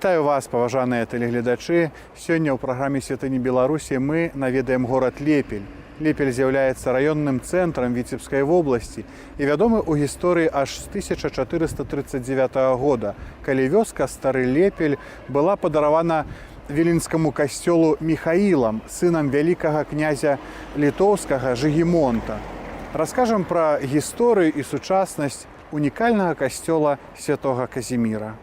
Вітаю вас, паважаныя тэлегледачы. Сёння ў праграме «Святыні Беларусі» мы наведаем горад Лепель. Лепель з'яўляецца раённым цэнтрам Віцебскай вобласці і вядомы ў гісторыі аж з 1439 года, калі вёска Стары Лепель была падаравана віленскаму касцёлу Міхаілам, сынам вялікага князя літоўскага Жыгімонта. Раскажам пра гісторыю і сучаснасць унікальнага касцёла святога Казіміра.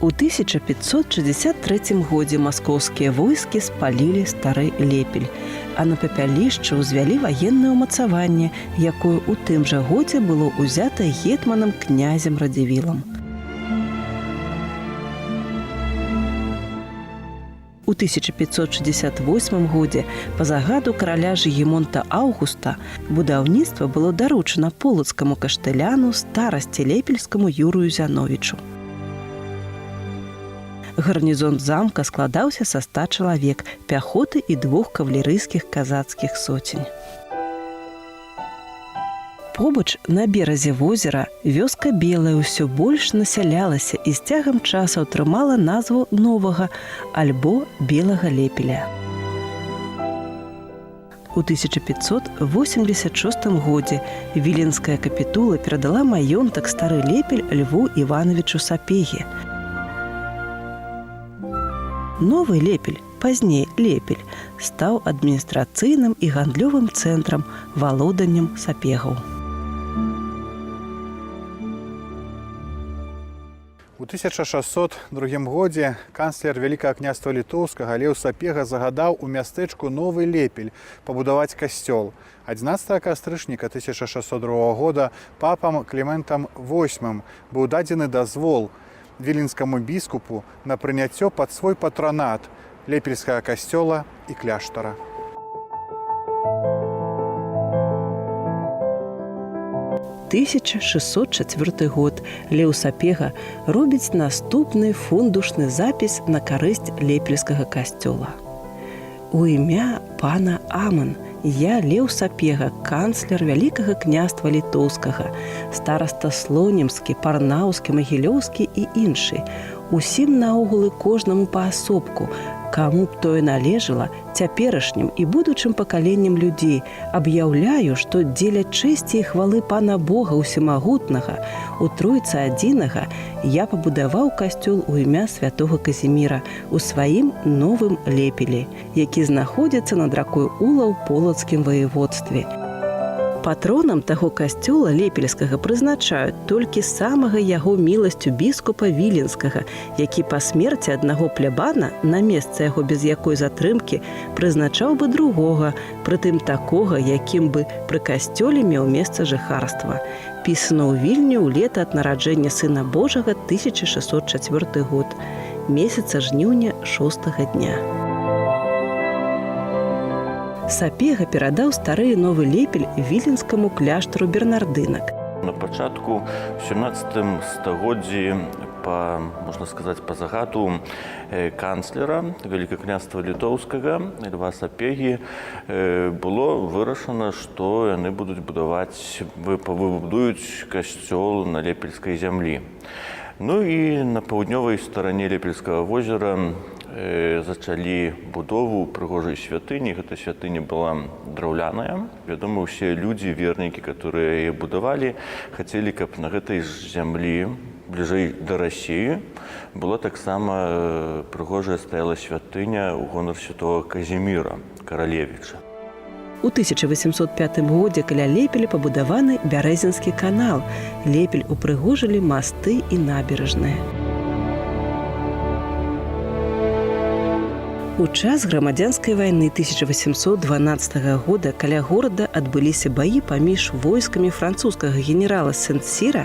У 1563 годзе маскоўскія войскі спалілі Стары Лепель, а на папялішчы ўзвялі ваеннае ўмацаванне, якое ў тым жа годзе было ўзята гетманам князем Радзівілам. У 1568 годзе па загаду караля Жыгімонта Аўгуста будаўніцтва было даручана полацкаму кашталяну старасці лепельскаму Юрыю Зяновічу. Гарнізон замка складаўся са 100 чалавек, пяхоты і 2 кавалерыйскіх казацкіх соцень. Побач на беразе возера вёска Белая ўсё больш насялялася і з цягам часу атрымала назву новага альбо Белага Лепеля. У 1586 годзе віленская капітула перадала маёнтак Стары Лепель Льву Івановичу Сапегі. Новы Лепель, пазней Лепель, стаў адміністрацыйным і гандлёвым цэнтрам, валоданнем сапегаў. У 1602 годзе канцлер Вялікага княства Літоўскага Леў Сапега загадаў у мястэчку Новы Лепель пабудаваць касцёл. 11 кастрычніка 1602 года папам Кліментам VIII быў дадзены дазвол віленскаму біскупу на прыняццё пад свой патранат лепельскага касцёла і кляштара. – 1604 год Леў Сапега робіць наступны фундушны запіс на карысць лепельскага касцёла. У імя пана Аман я, Леў Сапега, канцлер Вялікага княства Літоўскага, стараста Слонімскі, Парнаўскі, Магілёўскі і іншы, усім наогул і кожнаму паасобку, каму б тое належала, цяперашнім і будучым пакаленнем людзей, аб'яўляю, што дзеля чэсці і хвалы пана Бога ўсемагутнага, у Тройцы адзінага, я пабудаваў касцёл у імя святога Казіміра у сваім Новым Лепелі, які знаходзіцца над ракой Ула ў полацкім ваеводстве. Патронам таго касцёла лепельскага прызначаюць толькі самага яго міласцю біскупа Віленскага, які па смерці аднаго плябана на месца яго без якой затрымкі прызначаў бы другога, прытым такога, якім бы пры касцёле меў месца жыхарства. Пісана ў Вільні ў лета ад нараджэння Сына Божага 1604 год, месяца жніўня 6-го дня. Сапега перадаў Стары і Новы Лепель віленскаму кляштару бернардынак. На пачатку 17 стагоддзі можна сказаць, па загаду канцлера Вялікага княства Літоўскага Льва Сапегі было вырашана, што яны будуць выбудуюць касцёл на лепельскай зямлі. Ну і на паўднёвай старане Лепельскага возера зачалі будову прыгожай святыні. Гэта святыня была драўляная. Вядома, усе людзі, вернікі, которые яе будавалі, хацелі, каб на гэтай зямлі, бліжэй да Расіі, была таксама прыгожая стаяла святыня ў гонар святога Казіміра, каралевіча. У 1805 годзе каля Лепеля пабудаваны Бярэзінскі канал. Лепель упрыгожылі масты і набярэжныя. У У час грамадзянскай вайны 1812 года каля горада адбыліся баі паміж войскамі французскага генерала Сент-Сіра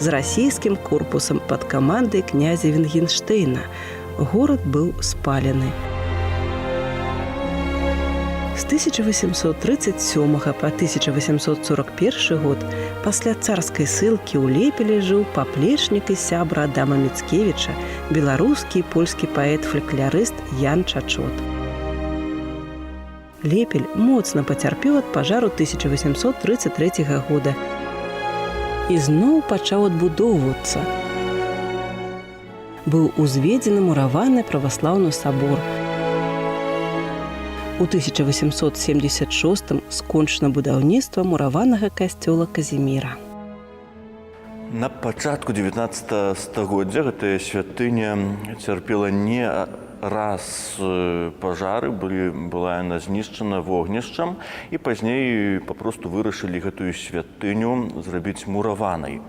з расійскім корпусам пад камандай князя Вінгенштэйна. Горад быў спалены. З 1837 па 1841 год пасля царскай ссылкі ў Лепелі жыў паплечнік і сябра Адама Міцкевіча, беларускі і польскі паэт-фалькларыст Ян Чачот. Лепель моцна пацярпеў ад пажару 1833 года і зноў пачаў адбудоўвацца. Быў узведзены мураваны праваслаўны сабор. У 1876 скончана будаўніцтва мураванага касцёла Казіміра. На пачатку 19 стагоддзя гэтая святыня цярпела не раз пажары, была яна знішчана вогнішчам, і пазней папросту вырашылі гэтую святыню зрабіць мураванай.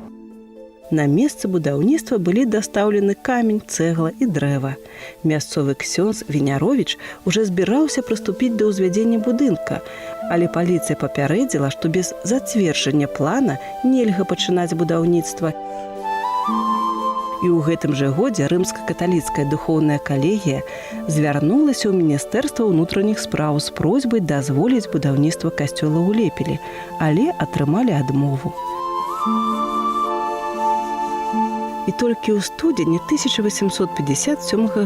На месцы будаўніцтва былі дастаўлены камень, цэгла і дрэва. Мясцовы ксёндз Віняровіч уже збіраўся прыступіць да ўзвядзення будынка, але паліцыя папярэдзіла, што без зацверджання плана нельга пачынаць будаўніцтва. І ў гэтым жа годзе рымска-каталіцкая духоўная калегія звярнулася ў Міністэрства ўнутраных спраў з просьбай дазволіць будаўніцтва касцёла ў Лепелі, але атрымалі адмову. І толькі ў студзені 1857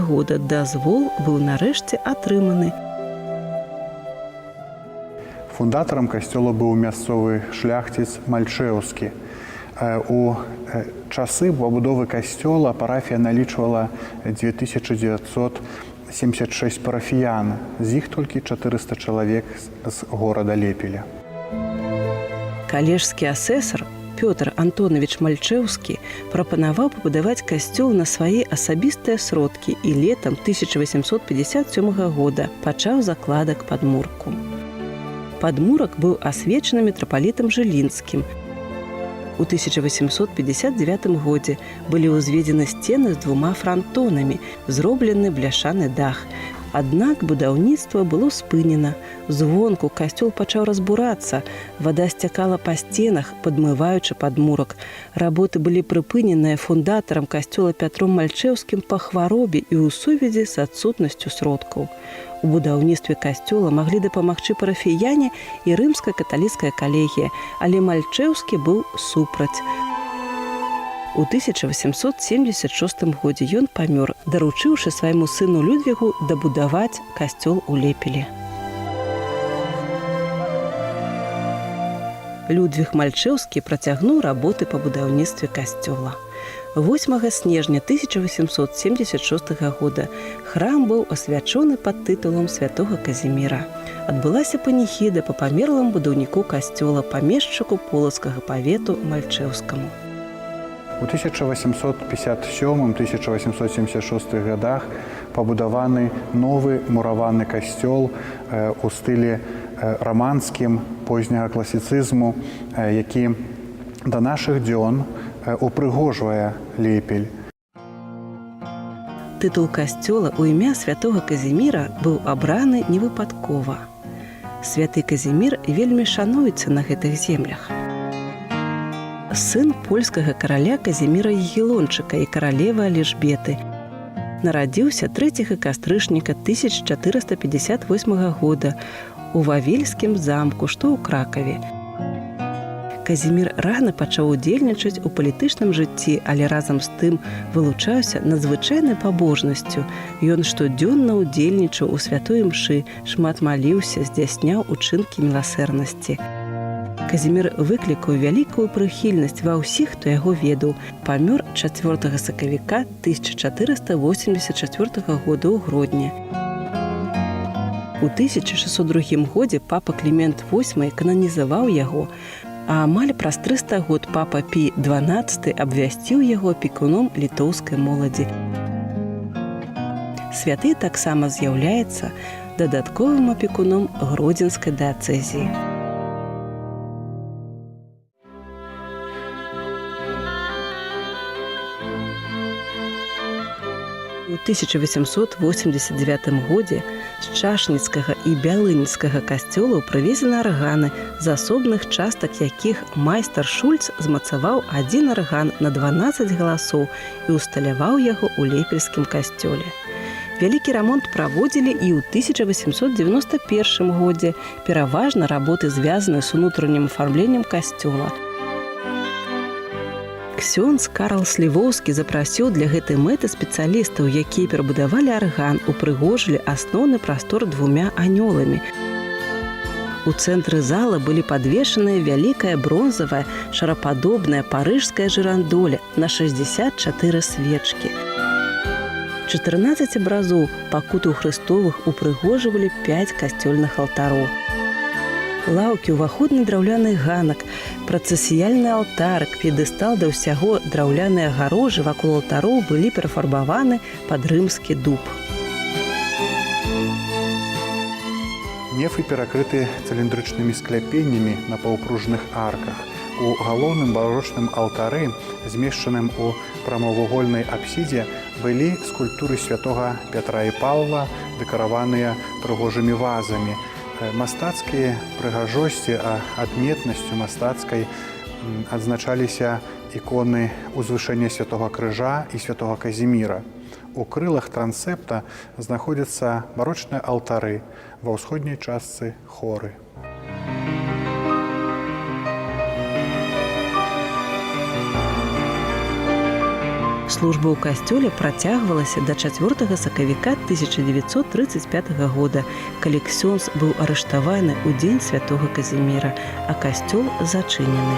года дазвол быў нарэшце атрыманы. Фундатарам касцёла быў мясцовы шляхціц Мальчэўскі. У часы пабудовы касцёла парафія налічвала 2976 парафіян, з іх толькі 400 чалавек з горада Лепеля. Калежскі асэсар Пётр Антонович Мальчэўскі прапанаваў пабудаваць касцёл на свае асабістыя сродкі і летам 1857 года пачаў закладак падмурку. Падмурак быў асвечаны мітрапалітам Жылінскім. У 1859 годзе былі ўзведзены сцены з 2 франтонамі, зроблены бляшаны дах. Аднак будаўніцтва было спынена. Звонку касцёл пачаў разбурацца, вада сцякала па сценах, падмываючы падмурак. Работы былі прыпыненыя фундатарам касцёла Пятром Мальчэўскім па хваробе і ў сувязі з адсутнасцю сродкаў. У будаўніцтве касцёла маглі дапамагчы парафіяне і рымска-каталіцкая калегія, але Мальчэўскі быў супраць. У 1876 годзе ён памёр, даручыўшы свайму сыну Людвігу дабудаваць касцёл у Лепелі. Людвіг Мальчэўскі працягнуў работы па будаўніцтве касцёла. 8 снежня 1876 года храм быў асвячоны пад тытулам святога Казіміра. Адбылася паніхіда па памерлым будаўніку касцёла, памешчыку полацкага павету Мальчэўскаму. У 1857-1876 годах пабудаваны новы мураваны касцёл у стылі раманскім позняга класіцызму, які да нашых дзён упрыгожвае Лепель. Тытул касцёла ў імя святога Казіміра быў абраны невыпадкова. Святы Казімір вельмі шануецца на гэтых землях. Сын польскага караля Казіміра Ягелончыка і каралевы Алежбеты. Нарадзіўся 3 кастрычніка 1458 года у Вавельскім замку, што ў Кракаве. Казімір рана пачаў удзельнічаць у палітычным жыцці, але разам з тым вылучаўся надзвычайнай пабожнасцю. Ён штодзённа удзельнічаў у святой імшы, шмат маліўся, здзяйсняў учынкі міласэрнасці. Казімір выклікаў вялікую прыхільнасць ва ўсіх, хто яго ведаў. Памёр 4 сакавіка 1484 года ў Гродні. У 1602 годзе папа Клімент VIII кананізаваў яго, а амаль праз 300 год папа Пій XII абвясціў яго апекуном літоўскай моладзі. Святы таксама з'яўляецца дадатковым апекуном гродзенскай дыяцэзіі. У 1889 годзе з Чашніцкага і Бялыніцкага касцёлаў прывезены арганы, з асобных частак якіх майстар Шульц змацаваў адзін арган на 12 галасоў і усталяваў яго ў лепельскім касцёле. Вялікі рамонт праводзілі і ў 1891 годзе, пераважна работы звязаныя з унутраным афармленнем касцёла. Ксёндз Карл Слівоўскі запрасіў для гэтай мэты спецыялістаў, якія перабудавалі арган, упрыгожылі асноўны прастор 2 анёламі. У цэнтры зала былі падвешаныя вялікая бронзавая шарападобная парыжская жырандоля на 64 свечкі. 14 абразоў пакутаў Хрыстовых упрыгожвалі 5 касцёльных алтароў. Лаўкі, уваходны драўляны ганак, працэсіяльны алтарык, п'едэстал да ўсяго драўляныя агароджы вакол алтароў былі перафарбаваны пад рымскі дуб. Нефы перакрыты цыліндрычнымі скляпеннямі на паўпружных арках. У галоўным барочным алтары, змешчаным у прамавугольнай апсідзе, былі скульптуры святога Пятра і Паўла, дэкараваныя прыгожымі вазамі. Мастацкія прыгажосці, а адметнасцю мастацкай адзначаліся іконы узвышэння святога крыжа і святога Казіміра. У крылах трансепта знаходзяцца барочныя алтары, ва ўсходняй частцы хоры. Служба ў касцёле працягвалася да 4 сакавіка 1935 года, калі ксёндз быў арыштаваны ў дзень святога Казіміра, а касцёл зачынены.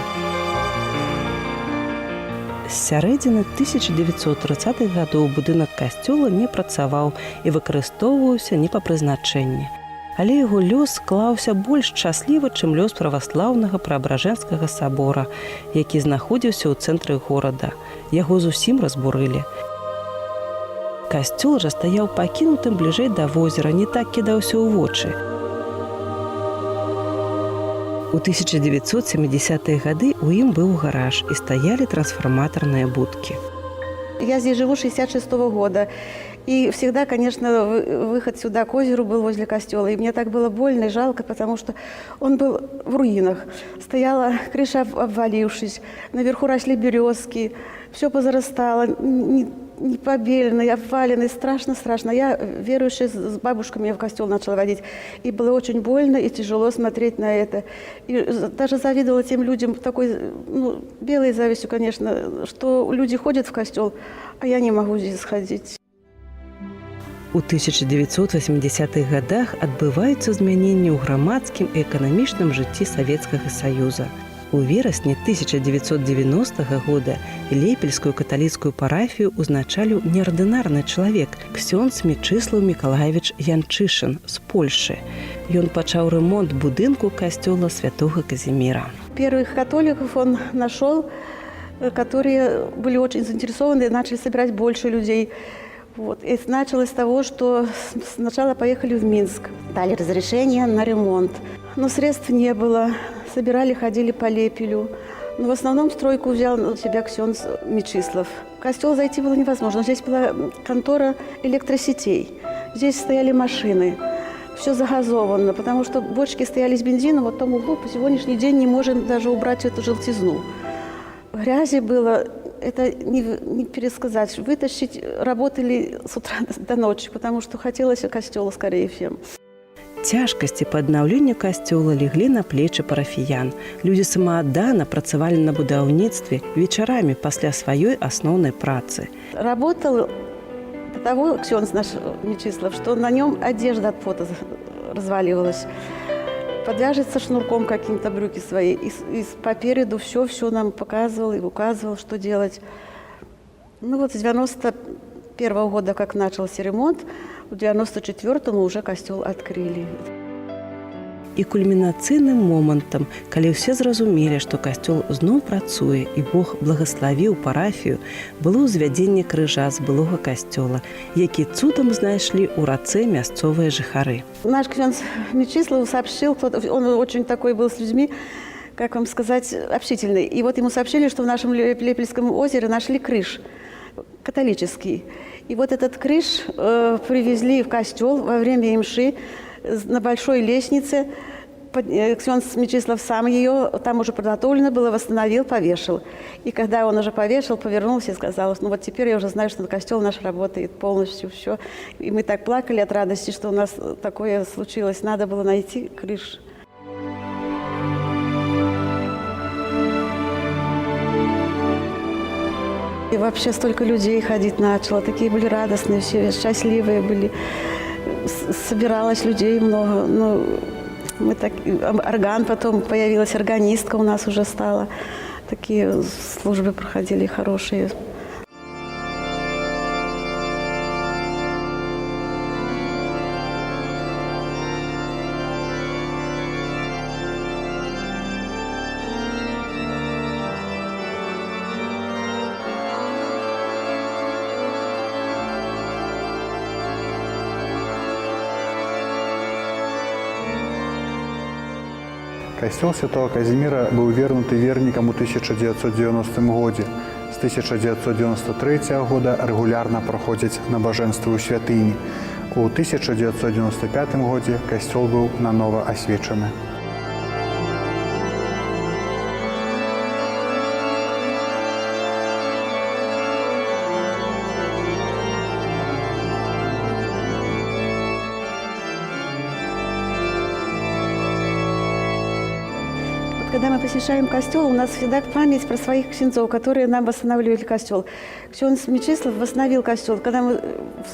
З сярэдзіны 1930-х гадоў будынак касцёла не працаваў і выкарыстоўваўся не па прызначэнні. Але яго лёс склаўся больш шчасліва, чым лёс праваслаўнага Преабражэнскага сабора, які знаходзіўся ў цэнтры горада. Яго зусім разбурылі. Касцёл жа стаяў пакінутым бліжэй да возера, не так кідаўся ў вочы. У 1970-е гады ў ім быў гараж і стаялі трансфарматарныя будкі. Я здесь живу 66-го года. И всегда, конечно, выход сюда к озеру был возле костела. И мне так было больно и жалко, потому что он был в руинах. Стояла крыша, обвалившись, наверху росли березки, все позарастало, не побеленный, обваленный, страшно-страшно. Я, верующая, с бабушкой меня в костел начала водить. И было очень больно и тяжело смотреть на это. И даже завидовала тем людям, такой, белой завистью, конечно, что люди ходят в костел, а я не могу здесь сходить. У 1980-х годах адбываюцца змяненні ў грамадскім і эканамічным жыцці Савецкага Саюза. У верасні 1990 года Лепельскую каталіцкую парафію узначаліў неардынарны чалавек ксёндз Мечыслаў Мікалаевіч Янчышын з Польшы. Ён пачаў ремонт будынку касцёла святога Казіміра. Первых католиков он нашел, которые были очень заинтересованы и начали собирать больше людей. Вот. И началось с того, что сначала поехали в Минск, дали разрешение на ремонт. Но средств не было, собирали, ходили по Лепелю. Но в основном стройку взял на себя ксёндз Мечислав. В костел зайти было невозможно. Здесь была контора электросетей, здесь стояли машины. Все загазовано, потому что бочки стояли с бензином, вот в том углу по сегодняшний день не можем даже убрать эту желтизну. Грязи было, это не пересказать. Вытащить работали с утра до ночи, потому что хотелось костела скорее всем. Цяжкасці па аднаўленню касцёла леглі на плечы парафіян. Людзі самааддана працавалі на будаўніцтве вечарамі пасля сваёй асноўнай працы. Работал до того ксёндз наш Мечислав, что на нем одежда от пота разваливалась. Подвяжется шнурком каким-то брюки свои, и попереду все нам показывал и указывал, что делать. Ну вот с 91-го года, как начался ремонт, в 94-му уже костел открыли. І кульмінацыйным момантам, калі ўсе зразумелі, што касцёл зноў працуе і Бог благаславіў парафію, было ўзвядзенне крыжа з былога касцёла, які цудам знайшлі ў рацэ мясцовыя жыхары. Наш ксёндз Мечислав сообщил, он очень такой был с людьми, как вам сказать, общительный. И вот ему сообщили, что в нашем Лепельском озере нашли крыш католический. И вот этот крыш привезли в костел во время имши на большой лестнице. Ксенц Мечислав сам ее, там уже подготовлено было, восстановил, повешал. И когда он уже повешал, повернулся и сказал: ну вот теперь я уже знаю, что костел наш работает полностью, все. И мы так плакали от радости, что у нас такое случилось. Надо было найти крыш. И вообще столько людей ходить начало, такие были радостные, все счастливые были. Собиралось людей много. Ну, мы так, орган потом появилась, органистка у нас уже стала. Такие службы проходили хорошие. Касцёл святого Казіміра быў вернуты вернікам у 1990 годзе. З 1993 года рэгулярна праходзяць набажэнствы ў святыні. У 1995 годзе касцёл быў нанова асвечаны. Когда мы посещаем костел, у нас всегда память про своих ксенцов, которые нам восстанавливали костел. Ксенц Мечислав восстановил костел. Когда мы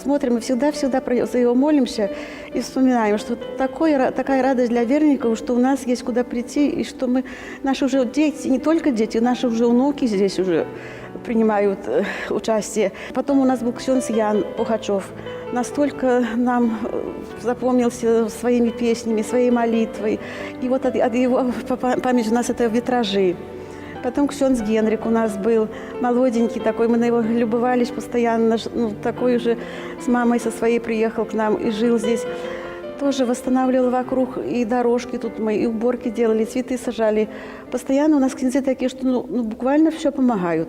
смотрим, мы всегда за его молимся и вспоминаем, что такая радость для верников, что у нас есть куда прийти, и что наши уже дети, не только дети, наши уже внуки здесь уже принимают участие. Потом у нас был ксенц Ян Пухачев. Настолько нам запомнился своими песнями, своей молитвой. И вот от его памяти у нас это витражи. Потом ксенц Генрик у нас был, молоденький такой, мы на него любовались постоянно. Ну, такой уже с мамой со своей приехал к нам и жил здесь. Тоже восстанавливал вокруг, и дорожки тут мы, и уборки делали, цветы сажали. Постоянно у нас ксенцы такие, что буквально все помогают.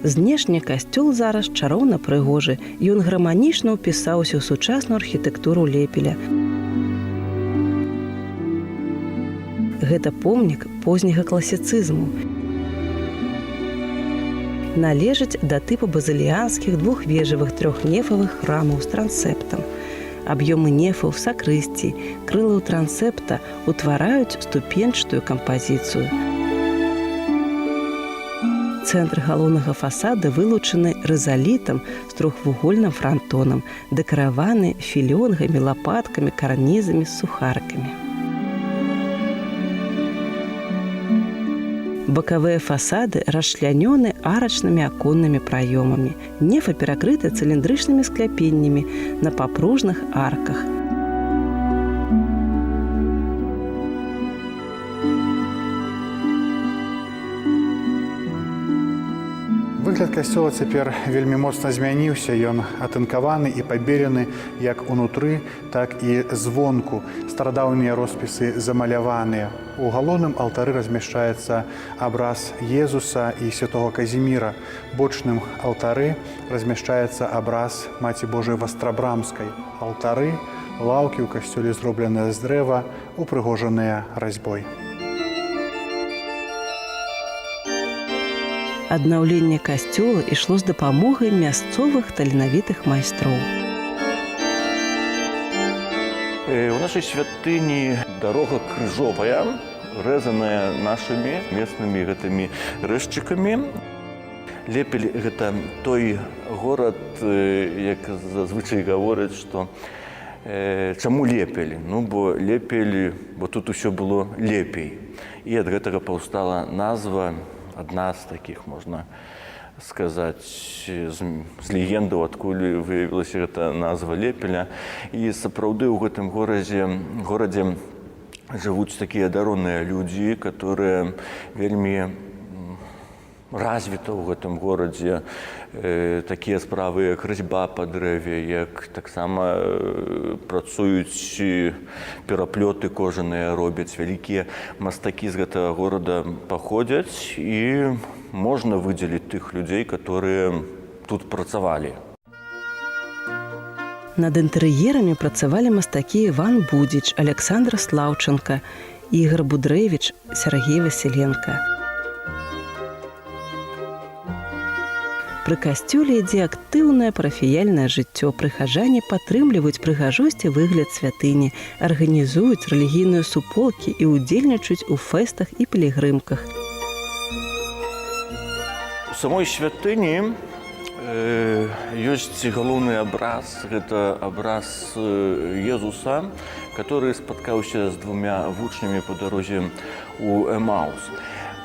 Знешне касцёл зараз чароўна прыгожы. Ён гарманічна ўпісаўся ў сучасную архітэктуру Лепеля. Гэта помнік позняга класіцызму. Належыць да тыпу базыліянскіх двухвежавых трохнефавых храмаў з трансептам. Аб'ёмы нефаў, сакрысцій, крылаў трансепта ўтвараюць ступенчатую кампазіцыю. Цэнтр галоўнага фасада вылучаны рызалітам з трохвугольным франтонам, дэкараваны філёнгамі, лапаткамі, карнізамі з сухаркамі. Бакавыя фасады расчлянёны арачнымі аконнымі праёмамі. Нефы перакрыты цыліндрычнымі скляпеннямі на папружных арках. Выгляд касцёла цяпер вельмі моцна змяніўся. Ён атынкаваны і пабелены як унутры, так і звонку. Старадаўнія роспісы замаляваныя. У галоўным алтары размяшчаецца абраз Езуса і святого Казіміра. Бочным алтары размяшчаецца абраз Маці Божай Вастрабрамскай. Алтары, лаўкі ў касцёле зробленыя з дрэва, упрыгожаныя разьбой. Аднаўленне касцёла ішло з дапамогай мясцовых таленавітых майстроў. У нашай святыні дарога крыжовая, рэзаная нашымі местнымі гэтымі рэзчыкамі. Лепель – гэта той горад, як зазвычай гавораць, што чаму Лепель? Ну, бо Лепель, бо тут усё было лепей. І ад гэтага паўстала назва, адна з такіх, можна сказаць, з легендаў, адкуль выявілася гэта назва Лепеля. І сапраўды ў гэтым горадзе жывуць такія даронныя людзі, которые вельмі развіта ў гэтым горадзе такія справы, як разьба па дрэве, як таксама працуюць пераплёты кожаныя робяць. Вялікія мастакі з гэтага горада паходзяць, і можна выдзеліць тых людзей, которые тут працавалі. Над інтэр'ерамі працавалі мастакі Іван Будзіч, Александр Слаўченка, Ігор Будрэвіч, Сергей Васіленка. Пры касцёле ідзе актыўнае парафіяльнае жыццё. Прыхаджане падтрымліваюць прыгажосць і выгляд святыні, арганізуюць рэлігійныя суполкі і ўдзельнічаюць у фэстах і пілігрымках. У самой святыні ёсць галоўны абраз. Гэта абраз Езуса, который спаткаўся з двумя вучнямі па дарозе ў Эмаус.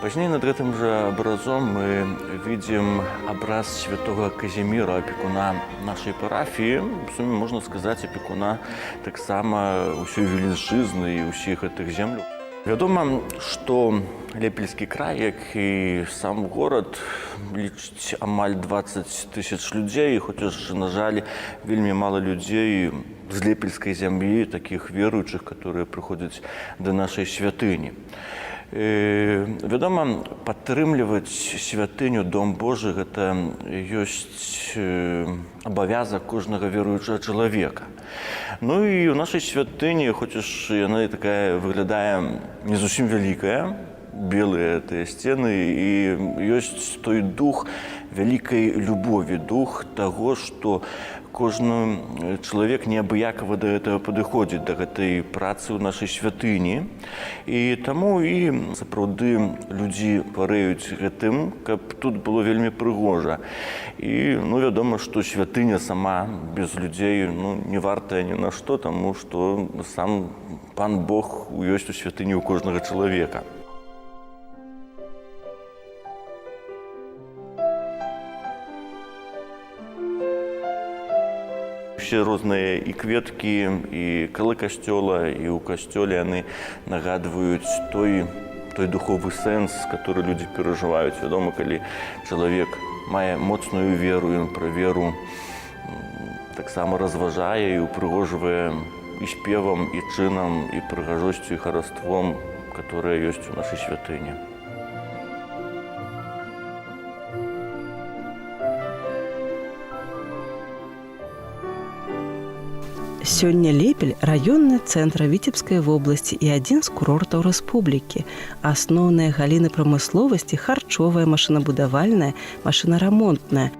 Пазней над гэтым жа абразом мы видим абраз святого Казіміра, апекуна нашай парафіі. В суме можна сказаць, апекуна таксама ўсёй велічызны і ўсіх гэтых земляў. Вядома, што Лепельскі край, як і сам горад, лічыць амаль 20 000 людзей, хоць, на жаль, вельмі мала людзей з лепельскай зямлі, такіх веруючых, которые прыходзяць да нашай святыні. Вядома, падтрымліваць святыню, дом Божы, гэта ёсць абавязак кожнага веруючага чалавека. Ну і ў нашай святыні, хоць яна такая выглядае не зусім вялікая, белыя тыя сцены, і ёсць той дух вялікай любові, дух таго, што кожны чалавек неабыякава да гэтага падыходзіць, да гэтай працы ў нашай святыні. І таму і сапраўды людзі парэюць гэтым, каб тут было вельмі прыгожа. І, вядома, што святыня сама без людзей не вартая ні на што, таму што сам Пан Бог ёсць у святыні ў кожнага чалавека. Усе розныя і кветкі, і калы касцёла, і ў касцёле яны нагадваюць той духовы сэнс, который людзі перажываюць. Вядома, калі чалавек мае моцную веру, ён пра веру таксама разважае і упрыгожвае і спевам, і чынам, і прыгажосцю, і хараством, которое ёсць у нашай святыні. Сёння Лепель – раённы цэнтр Віцебскай вобласці і адзін з курортаў рэспублікі. Асноўныя галіны прамысловасці – харчовая, машынабудавальная, машынарамонтная.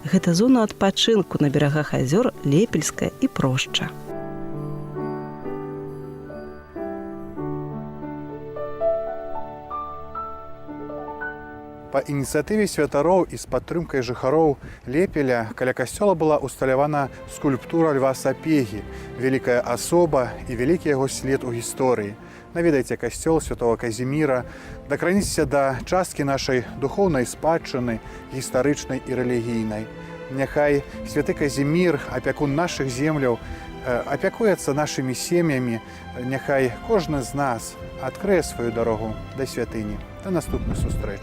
Гэта зона адпачынку на берагах азёр Лепельская і Прошча. Па ініцыятыве святароў і з падтрымкай жыхароў Лепеля каля касцёла была ўсталявана скульптура Льва Сапегі, вялікая асоба і вялікі яго след у гісторыі. Наведайце касцёл святого Казіміра, дакраніцеся да часткі нашай духоўнай спадчыны, гістарычнай і рэлігійнай. Няхай святы Казімір, апякун нашых земляў, апякуецца нашымі сем'ямі, няхай кожны з нас адкрые сваю дарогу да святыні. Да наступных сустрэч.